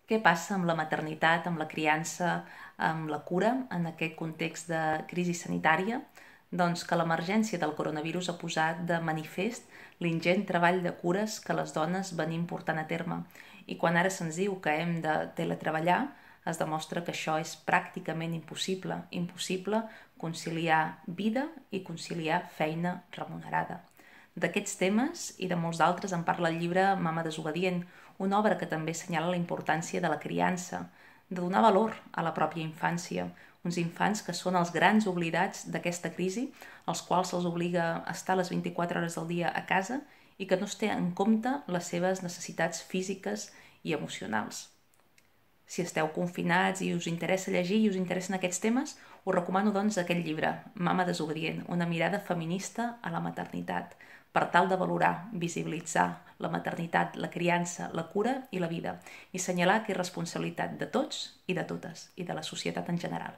Què passa amb la maternitat, amb la criança, amb la cura en aquest context de crisi sanitària? Doncs que l'emergència del coronavirus ha posat de manifest l'ingent treball de cures que les dones venim portant a terme. I quan ara se'ns diu que hem de teletreballar, es demostra que això és pràcticament impossible. Impossible conciliar vida i conciliar feina remunerada. D'aquests temes i de molts d'altres en parla el llibre Mama desobedient, una obra que també assenyala la importància de la criança, de donar valor a la pròpia infància, uns infants que són els grans oblidats d'aquesta crisi, als quals se'ls obliga a estar les 24 hores del dia a casa i que no es té en compte les seves necessitats físiques i emocionals. Si esteu confinats i us interessa llegir i us interessen aquests temes, us recomano doncs aquest llibre, Mama desobedient, una mirada feminista a la maternitat, per tal de valorar, visibilitzar la maternitat, la criança, la cura i la vida, i assenyalar que és responsabilitat de tots i de totes, i de la societat en general.